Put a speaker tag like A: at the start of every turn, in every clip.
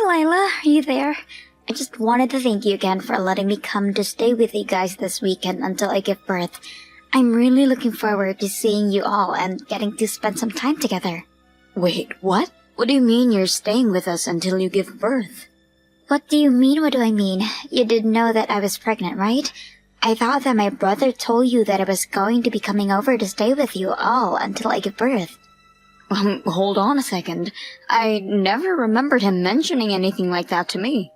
A: Lila, are you there? I just wanted to thank you again for letting me come to stay with you guys this weekend until I give birth. I'm really looking forward to seeing you all and getting to spend some time together.
B: Wait, what? What do you mean you're staying with us until you give birth?
A: What do you mean, what do I mean? You didn't know that I was pregnant, right? I thought that my brother told you that I was going to be coming over to stay with you all until I give birth.
B: Hold on a second. I never remembered him mentioning anything like that to me.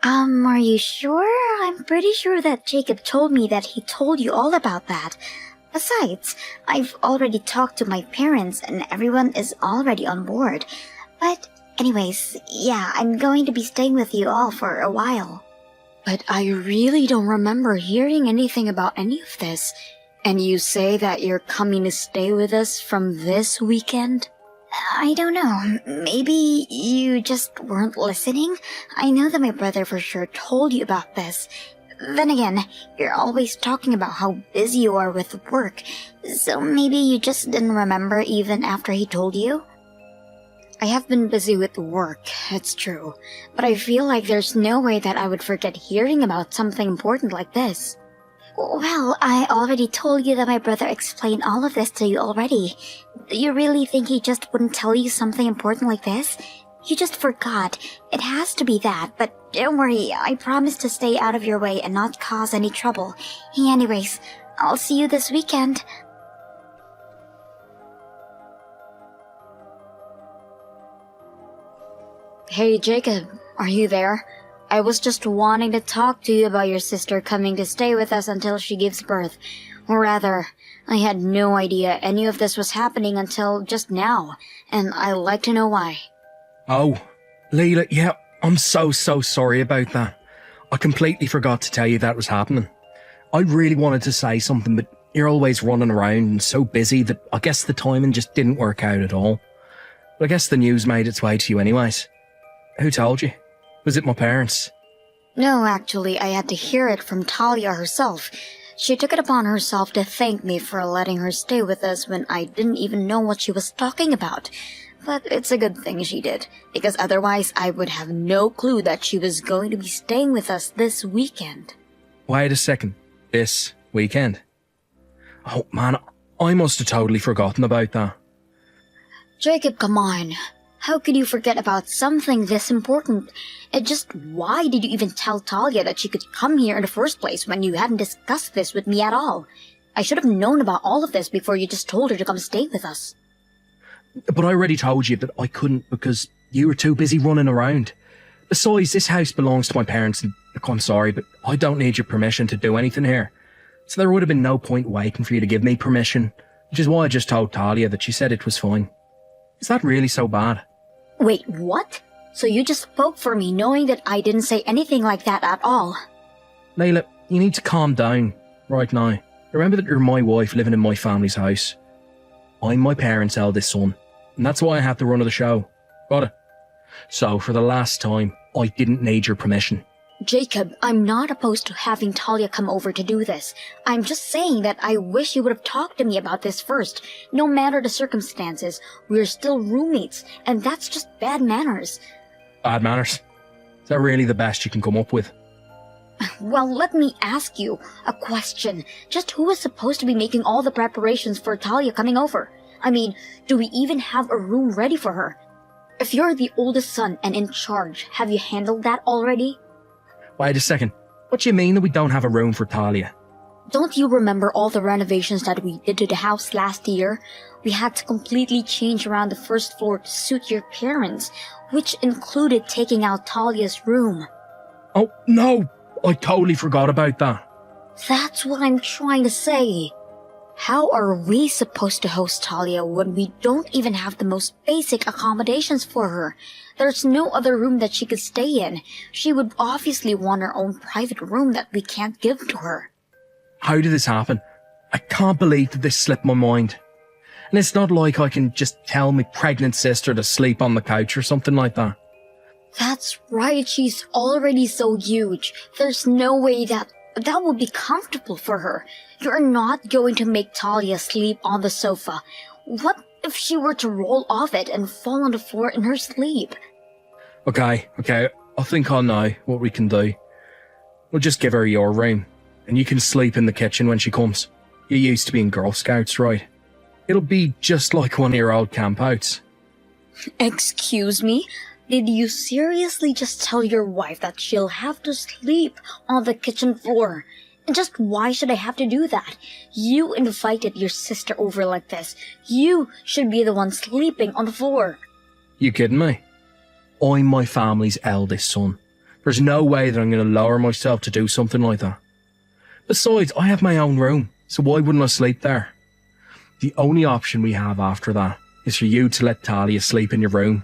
A: Are you sure? I'm pretty sure that Jacob told me that he told you all about that. Besides, I've already talked to my parents and everyone is already on board. But anyways, yeah, I'm going to be staying with you all for a while.
B: But I really don't remember hearing anything about any of this. And you say that you're coming to stay with us from this weekend?
A: I don't know. Maybe you just weren't listening? I know that my brother for sure told you about this. Then again, you're always talking about how busy you are with work, so maybe you just didn't remember even after he told you?
B: I have been busy with work, it's true, but I feel like there's no way that I would forget hearing about something important like this.
A: Well, I already told you that my brother explained all of this to you already. Do you really think he just wouldn't tell you something important like this? You just forgot. It has to be that, but don't worry, I promise to stay out of your way and not cause any trouble. Anyways, I'll see you this weekend.
B: Hey Jacob, are you there? I was just wanting to talk to you about your sister coming to stay with us until she gives birth. Or rather, I had no idea any of this was happening until just now, and I'd like to know why.
C: Oh, Leila, yeah, I'm so sorry about that. I completely forgot to tell you that was happening. I really wanted to say something, but you're always running around and so busy that I guess the timing just didn't work out at all. But I guess the news made its way to you anyways. Who told you? Was it my parents?
B: No, actually, I had to hear it from Talia herself. She took it upon herself to thank me for letting her stay with us when I didn't even know what she was talking about. But it's a good thing she did, because otherwise I would have no clue that she was going to be staying with us this weekend.
C: Wait a second. This weekend? Oh man, I must have totally forgotten about that.
B: Jacob, come on. How could you forget about something this important? Why did you even tell Talia that she could come here in the first place when you hadn't discussed this with me at all? I should have known about all of this before you just told her to come stay with us.
C: But I already told you that I couldn't because you were too busy running around. Besides, this house belongs to my parents and look, I'm sorry, but I don't need your permission to do anything here. So there would have been no point waiting for you to give me permission, which is why I just told Talia that she said it was fine. Is that really so bad?
B: Wait, what? So you just spoke for me knowing that I didn't say anything like that at all?
C: Layla, you need to calm down right now. Remember that you're my wife living in my family's house. I'm my parents' eldest son, and that's why I have to run of the show. Got it? So, for the last time, I didn't need your permission.
B: Jacob, I'm not opposed to having Talia come over to do this. I'm just saying that I wish you would have talked to me about this first. No matter the circumstances, we're still roommates, and that's just bad manners.
C: Bad manners? Is that really the best you can come up with?
B: Well, let me ask you a question. Just who is supposed to be making all the preparations for Talia coming over? I mean, do we even have a room ready for her? If you're the oldest son and in charge, have you handled that already?
C: Wait a second. What do you mean that we don't have a room for Talia?
B: Don't you remember all the renovations that we did to the house last year? We had to completely change around the first floor to suit your parents, which included taking out Talia's room.
C: Oh, no! I totally forgot about that.
B: That's what I'm trying to say. How are we supposed to host Talia when we don't even have the most basic accommodations for her? There's no other room that she could stay in. She would obviously want her own private room that we can't give to her.
C: How did this happen? I can't believe that this slipped my mind. And it's not like I can just tell my pregnant sister to sleep on the couch or something like that.
B: That's right, she's already so huge. There's no way that would be comfortable for her. You're not going to make Talia sleep on the sofa. What if she were to roll off it and fall on the floor in her sleep?
C: Okay, I think I know what we can do. We'll just give her your room, and you can sleep in the kitchen when she comes. You used to be in Girl Scouts, right? It'll be just like one of your old campouts.
B: Excuse me? Did you seriously just tell your wife that she'll have to sleep on the kitchen floor? And just why should I have to do that? You invited your sister over like this. You should be the one sleeping on the floor.
C: You kidding me? I'm my family's eldest son. There's no way that I'm going to lower myself to do something like that. Besides, I have my own room, so why wouldn't I sleep there? The only option we have after that is for you to let Talia sleep in your room.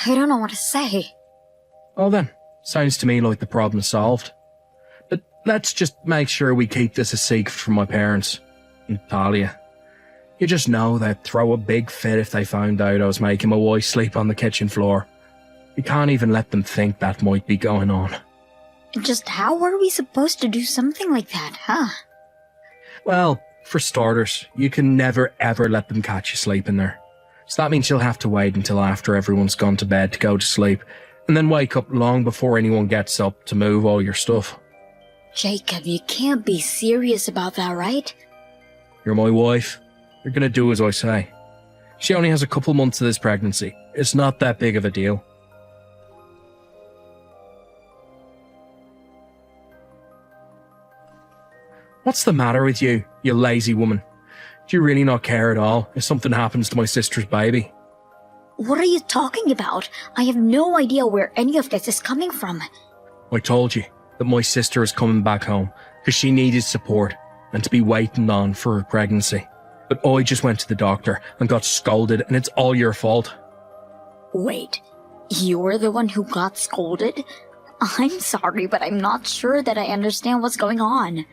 B: I don't know what to say.
C: Oh then, sounds to me like the problem's solved. But let's just make sure we keep this a secret from my parents. And Talia. You just know they'd throw a big fit if they found out I was making my wife sleep on the kitchen floor. You can't even let them think that might be going on.
B: Just how are we supposed to do something like that, huh?
C: Well, for starters, you can never ever let them catch you sleeping there. So that means you'll have to wait until after everyone's gone to bed to go to sleep, and then wake up long before anyone gets up to move all your stuff.
B: Jacob, you can't be serious about that, right?
C: You're my wife. You're gonna do as I say. She only has a couple months of this pregnancy. It's not that big of a deal. What's the matter with you, you lazy woman? Do you really not care at all if something happens to my sister's baby?
B: What are you talking about? I have no idea where any of this is coming from.
C: I told you that my sister is coming back home because she needed support and to be waiting on for her pregnancy. But I just went to the doctor and got scolded, and it's all your fault.
B: Wait, you're the one who got scolded? I'm sorry, but I'm not sure that I understand what's going on.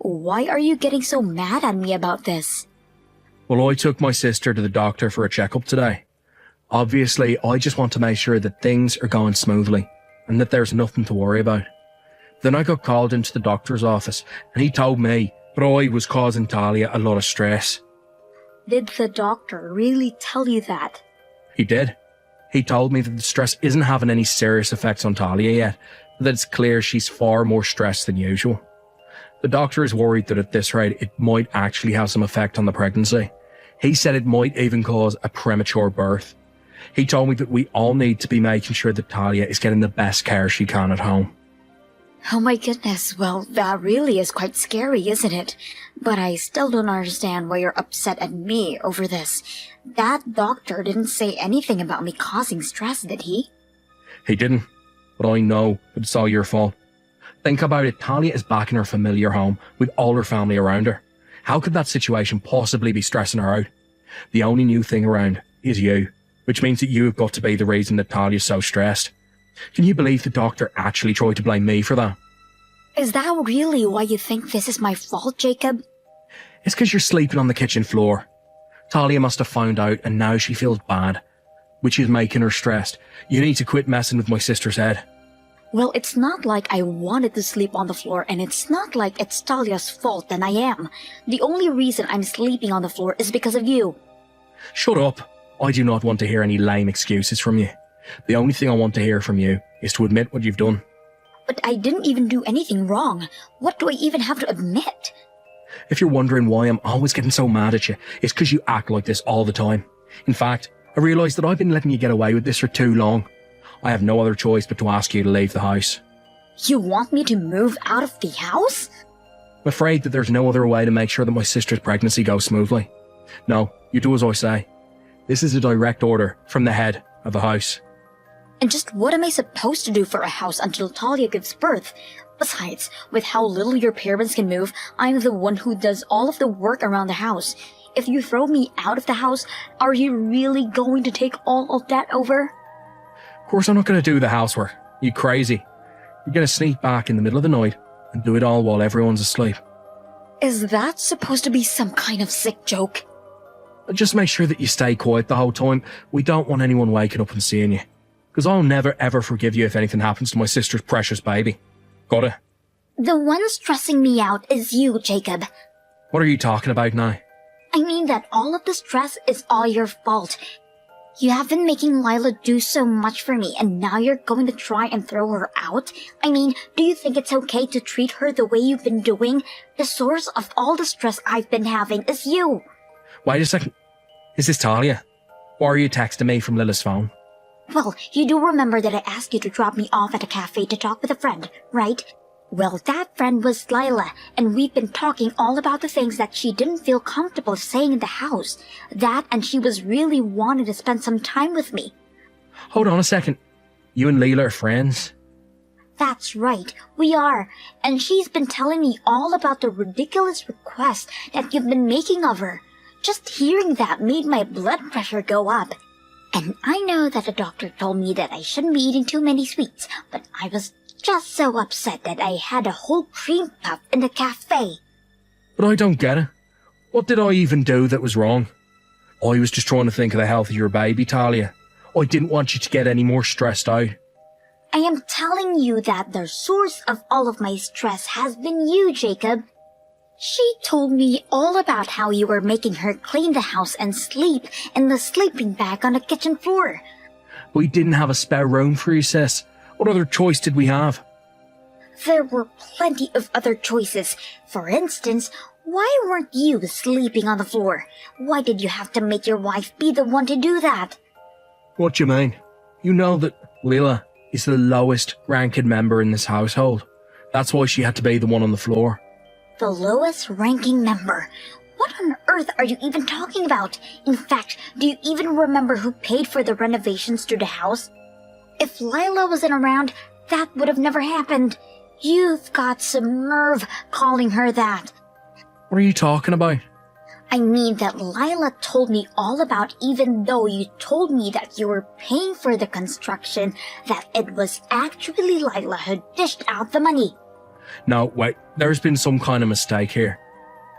B: Why are you getting so mad at me about this?
C: Well, I took my sister to the doctor for a checkup today. Obviously, I just want to make sure that things are going smoothly and that there's nothing to worry about. Then I got called into the doctor's office and he told me that I was causing Talia a lot of stress.
B: Did the doctor really tell you that?
C: He did. He told me that the stress isn't having any serious effects on Talia yet, but that it's clear she's far more stressed than usual. The doctor is worried that at this rate it might actually have some effect on the pregnancy. He said it might even cause a premature birth. He told me that we all need to be making sure that Talia is getting the best care she can at home.
B: Oh my goodness, well, that really is quite scary, isn't it? But I still don't understand why you're upset at me over this. That doctor didn't say anything about me causing stress, did he?
C: He didn't, but I know that it's all your fault. Think about it, Talia is back in her familiar home with all her family around her. How could that situation possibly be stressing her out? The only new thing around is you, which means that you have got to be the reason that Talia's so stressed. Can you believe the doctor actually tried to blame me for that?
B: Is that really why you think this is my fault, Jacob?
C: It's because you're sleeping on the kitchen floor. Talia must have found out and now she feels bad, which is making her stressed. You need to quit messing with my sister's head.
B: Well, it's not like I wanted to sleep on the floor, and it's not like it's Talia's fault that I am. The only reason I'm sleeping on the floor is because of you.
C: Shut up. I do not want to hear any lame excuses from you. The only thing I want to hear from you is to admit what you've done.
B: But I didn't even do anything wrong. What do I even have to admit?
C: If you're wondering why I'm always getting so mad at you, it's because you act like this all the time. In fact, I realise that I've been letting you get away with this for too long. I have no other choice but to ask you to leave the house.
B: You want me to move out of the house?
C: I'm afraid that there's no other way to make sure that my sister's pregnancy goes smoothly. No, you do as I say. This is a direct order from the head of the house.
B: And just what am I supposed to do for a house until Talia gives birth? Besides, with how little your parents can move, I'm the one who does all of the work around the house. If you throw me out of the house, are you really going to take all of that over?
C: Of course I'm not going to do the housework. You crazy. You're going to sneak back in the middle of the night and do it all while everyone's asleep.
B: Is that supposed to be some kind of sick joke?
C: Just make sure that you stay quiet the whole time. We don't want anyone waking up and seeing you. Because I'll never ever forgive you if anything happens to my sister's precious baby. Got it?
A: The one stressing me out is you, Jacob.
C: What are you talking about now?
A: I mean that all of the stress is all your fault. You have been making Lila do so much for me, and now you're going to try and throw her out? I mean, do you think it's okay to treat her the way you've been doing? The source of all the stress I've been having is you.
C: Wait a second. Is this Talia? Why are you texting me from Lila's phone?
A: Well, you do remember that I asked you to drop me off at a cafe to talk with a friend, right? Well, that friend was Lila, and we've been talking all about the things that she didn't feel comfortable saying in the house. That, and she was really wanting to spend some time with me.
C: Hold on a second. You and Leela are friends?
A: That's right, we are. And she's been telling me all about the ridiculous request that you've been making of her. Just hearing that made my blood pressure go up. And I know that the doctor told me that I shouldn't be eating too many sweets, but I was just so upset that I had a whole cream puff in the cafe.
C: But I don't get it. What did I even do that was wrong? I was just trying to think of the health of your baby, Talia. I didn't want you to get any more stressed out.
A: I am telling you that the source of all of my stress has been you, Jacob. She told me all about how you were making her clean the house and sleep in the sleeping bag on the kitchen floor.
C: We didn't have a spare room for you, sis. What other choice did we have?
A: There were plenty of other choices. For instance, why weren't you sleeping on the floor? Why did you have to make your wife be the one to do that?
C: What do you mean? You know that Leela is the lowest ranking member in this household. That's why she had to be the one on the floor.
A: The lowest ranking member? What on earth are you even talking about? In fact, do you even remember who paid for the renovations to the house? If Lila wasn't around, that would have never happened. You've got some nerve calling her that.
C: What are you talking about?
A: I mean that Lila told me all about, even though you told me that you were paying for the construction, that it was actually Lila who dished out the money.
C: No, wait, there's been some kind of mistake here.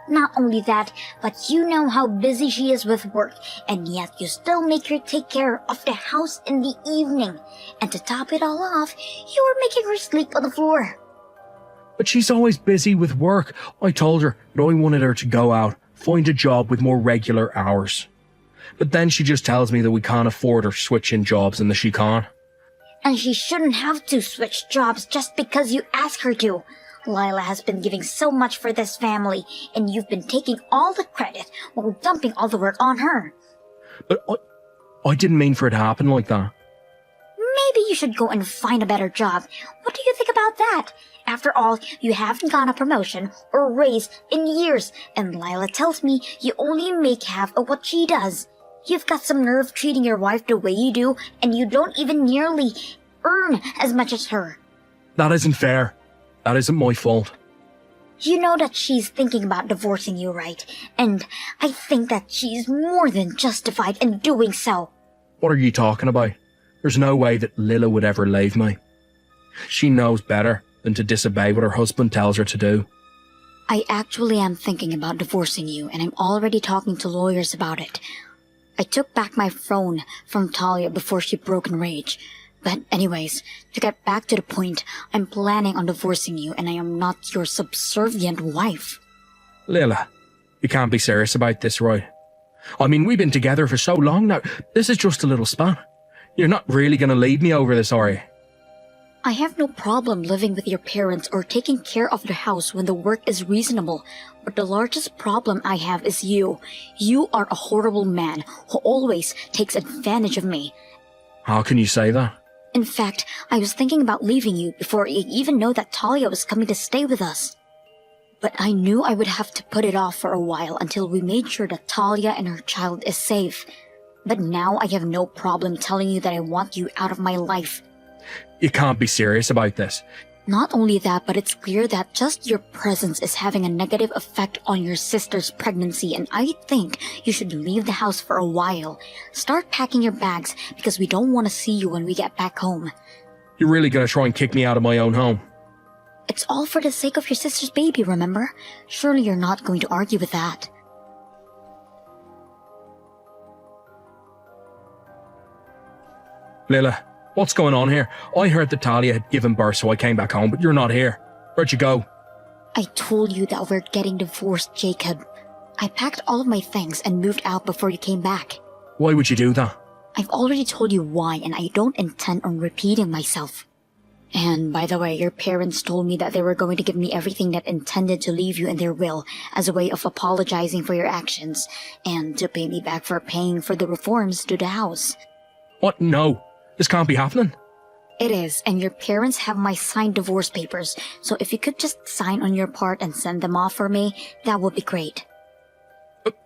A: Not only that, but you know how busy she is with work, and yet you still make her take care of the house in the evening. And to top it all off, you were making her sleep on the floor.
C: But she's always busy with work. I told her that I wanted her to go out, find a job with more regular hours. But then she just tells me that we can't afford her switching jobs and that she can't.
A: And she shouldn't have to switch jobs just because you ask her to. Lila has been giving so much for this family, and you've been taking all the credit while dumping all the work on her.
C: But I didn't mean for it to happen like that.
A: Maybe you should go and find a better job. What do you think about that? After all, you haven't gotten a promotion or a raise in years, and Lila tells me you only make half of what she does. You've got some nerve treating your wife the way you do, and you don't even nearly earn as much as her.
C: That isn't fair. That isn't my fault.
A: You know that she's thinking about divorcing you, right? And I think that she's more than justified in doing so.
C: What are you talking about? There's no way that Lila would ever leave me. She knows better than to disobey what her husband tells her to do.
B: I actually am thinking about divorcing you, and I'm already talking to lawyers about it. I took back my phone from Talia before she broke in rage. But anyways, to get back to the point, I'm planning on divorcing you, and I am not your subservient wife.
C: Lila, you can't be serious about this, right? I mean, we've been together for so long now. This is just a little spat. You're not really going to lead me over this, are you?
B: I have no problem living with your parents or taking care of the house when the work is reasonable, but the largest problem I have is you. You are a horrible man who always takes advantage of me.
C: How can you say that?
B: In fact, I was thinking about leaving you before I even know that Talia was coming to stay with us. But I knew I would have to put it off for a while until we made sure that Talia and her child is safe. But now I have no problem telling you that I want you out of my life.
C: You can't be serious about this.
B: Not only that, but it's clear that just your presence is having a negative effect on your sister's pregnancy, and I think you should leave the house for a while. Start packing your bags, because we don't want to see you when we get back home.
C: You're really going to try and kick me out of my own home?
B: It's all for the sake of your sister's baby, remember? Surely you're not going to argue with that.
C: Lila, what's going on here? I heard that Talia had given birth, so I came back home, but you're not here. Where'd you go?
B: I told you that we're getting divorced, Jacob. I packed all of my things and moved out before you came back.
C: Why would you do that?
B: I've already told you why, and I don't intend on repeating myself. And by the way, your parents told me that they were going to give me everything that intended to leave you in their will as a way of apologizing for your actions, and to pay me back for paying for the reforms to the house.
C: What? No. This can't be happening.
B: It is, and your parents have my signed divorce papers, so if you could just sign on your part and send them off for me, that would be great.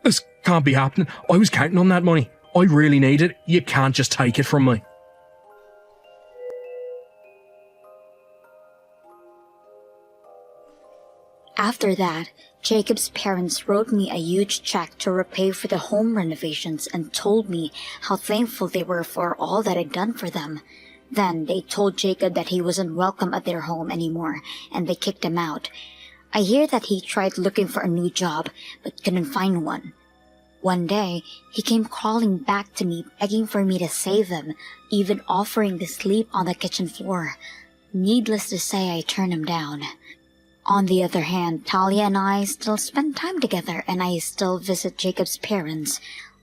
C: This can't be happening. I was counting on that money. I really need it. You can't just take it from me.
B: After that, Jacob's parents wrote me a huge check to repay for the home renovations and told me how thankful they were for all that I'd done for them. Then they told Jacob that he wasn't welcome at their home anymore, and they kicked him out. I hear that he tried looking for a new job, but couldn't find one. One day, he came crawling back to me begging for me to save him, even offering to sleep on the kitchen floor. Needless to say, I turned him down. On the other hand, Talia and I still spend time together, and I still visit Jacob's parents.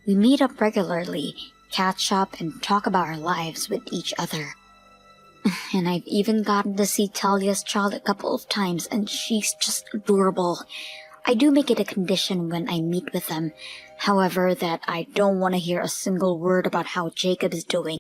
B: We meet up regularly, catch up, and talk about our lives with each other. And I've even gotten to see Talia's child a couple of times, and she's just adorable. I do make it a condition when I meet with them, however, that I don't want to hear a single word about how Jacob is doing.